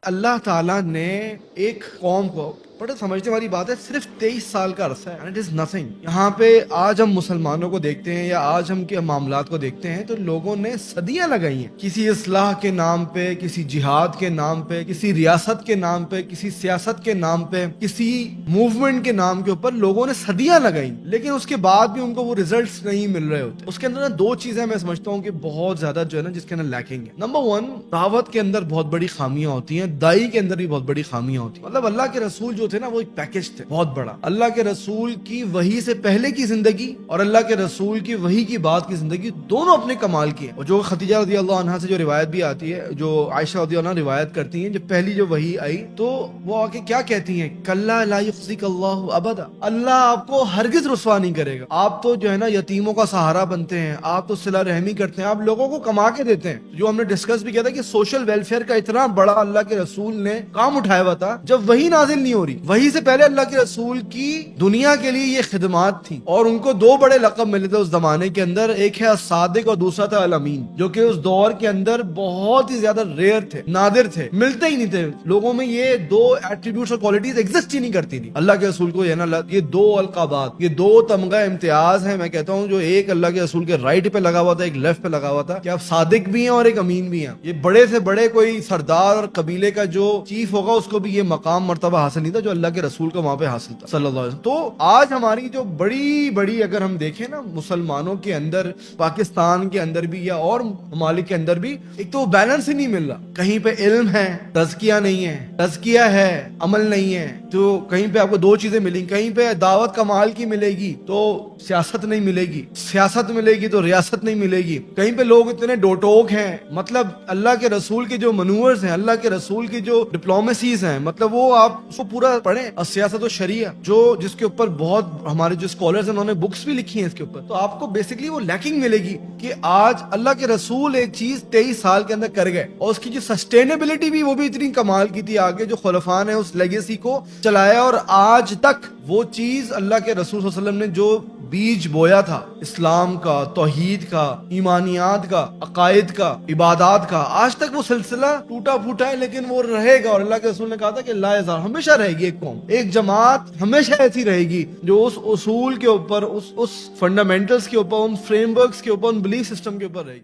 اللہ تعالیٰ نے ایک قوم کو بڑے سمجھنے والی بات ہے صرف 23 سال کا عرصہ ہے اینڈ اٹ از نتھنگ. یہاں پہ آج ہم مسلمانوں کو دیکھتے ہیں یا آج ہم کے معاملات کو دیکھتے ہیں تو لوگوں نے صدیاں لگائی ہیں کسی اصلاح کے نام پہ, کسی جہاد کے نام پہ, کسی ریاست کے نام پہ, کسی سیاست کے نام پہ, کسی موومنٹ کے نام کے اوپر لوگوں نے صدیاں لگائی, لیکن اس کے بعد بھی ان کو وہ ریزلٹس نہیں مل رہے ہوتے. اس کے اندر دو چیزیں میں سمجھتا ہوں کہ بہت زیادہ جو ہے نا جس کے اندر لیکنگ ہے. نمبر 1, دعوت کے اندر بہت بڑی خامیاں ہوتی ہیں, دائی کے اندر بھی بہت بڑی خامیاں ہوتی ہیں. مطلب اللہ کے رسول جو تھے نا وہ ایک پیکج تھے بہت بڑا. اللہ کے رسول کی وحی سے پہلے کی زندگی اور اللہ کے رسول کی وحی کی بعد کی زندگی دونوں اپنے کمال کی ہیں. اور جو خدیجہ رضی اللہ عنہا سے جو روایت بھی آتی ہے, جو عائشہ رضی اللہ عنہ روایت کرتی ہیں, جب پہلی جو وحی آئی تو وہ آ کے کیا کہتی ہیں, کلا لا یخزیک اللہ ابدا, اللہ آپ کو ہرگز رسوا نہیں کرے گا. آپ تو جو ہے نا یتیموں کا سہارا بنتے ہیں, آپ تو صلہ رحمی کرتے ہیں, آپ لوگوں کو کما کے دیتے ہیں. جو ہم نے ڈسکس بھی کیا تھا کہ سوشل ویلفیئر کا اتنا بڑا اللہ کے رسول نے کام اٹھایا ہوا تھا جب وحی نازل نہیں ہو رہی. وحی سے پہلے اللہ کے رسول کی دنیا کے لیے یہ خدمات تھی, اور ان کو دو بڑے لقب ملے تھے اس زمانے کے اندر. ایک ہے الصادق اور دوسرا تھا الامین, جو کہ اس دور کے اندر بہت ہی زیادہ ریئر تھے, نادر تھے, ملتے ہی نہیں تھے لوگوں میں. یہ دو ایٹریبیوٹس اور کوالٹیز ایگزسٹ ہی نہیں کرتی تھی. اللہ کے رسول کو یہ دو القابات, یہ دو تمغہ امتیاز ہیں میں کہتا ہوں, جو ایک اللہ کے رسول کے رائٹ پہ لگا ہوا تھا, ایک لیفٹ پہ لگا ہوا تھا, کہ آپ صادق بھی ہیں اور ایک امین بھی ہیں. یہ بڑے سے بڑے کوئی سردار اور قبیلے کا جو چیف ہوگا اس کو بھی یہ مقام مرتبہ حاصل نہیں تھا جو اللہ کے رسول کو وہاں پہ حاصل تھا صلی اللہ علیہ وسلم. تو آج ہماری جو بڑی اگر ہم دیکھیں نا مسلمانوں کے اندر, پاکستان کے اندر بھی یا اور ممالک کے اندر بھی, ایک تو بیلنس ہی نہیں مل رہا. کہیں پہ علم ہے, تزکیہ نہیں ہے, تزکیہ ہے, عمل نہیں ہے. تو کہیں پہ آپ کو دو چیزیں ملیں, کہیں پہ دعوت کمال کی ملے گی تو سیاست نہیں ملے گی, سیاست ملے گی تو ریاست نہیں ملے گی. کہیں پہ لوگ اتنے ڈوٹوک ہیں, مطلب اللہ کے رسول کے جو منورز ہیں, اللہ کے رسول کی جو ڈپلومیسیز ہیں, مطلب وہ آپ اس کو پورا پڑھیں. اور سیاست و شریعہ جس کے اوپر بہت ہمارے جو اسکالرز ہیں انہوں نے بکس بھی لکھی ہیں اس کے اوپر, تو آپ کو بیسکلی وہ لیکنگ ملے گی کہ آج اللہ کے رسول ایک چیز 23 سال کے اندر کر گئے, اور اس کی جو سسٹینیبلٹی بھی وہ بھی اتنی کمال کی تھی. آگے جو خلفاء نے اس لیگیسی کو چلایا, اور آج تک وہ چیز اللہ کے رسول صلی اللہ علیہ وسلم نے جو بیج بویا تھا اسلام کا, توحید کا, ایمانیات کا, عقائد کا, عبادات کا, آج تک وہ سلسلہ ٹوٹا پھوٹا ہے لیکن وہ رہے گا. اور اللہ کے رسول نے کہا تھا کہ لا یزال, ہمیشہ رہے گی ایک قوم, ایک جماعت ہمیشہ ایسی رہے گی جو اس اصول کے اوپر, اس فنڈامنٹلز کے اوپر, ان فریم ورکس کے اوپر, ان بلیف سسٹم کے اوپر رہے گی.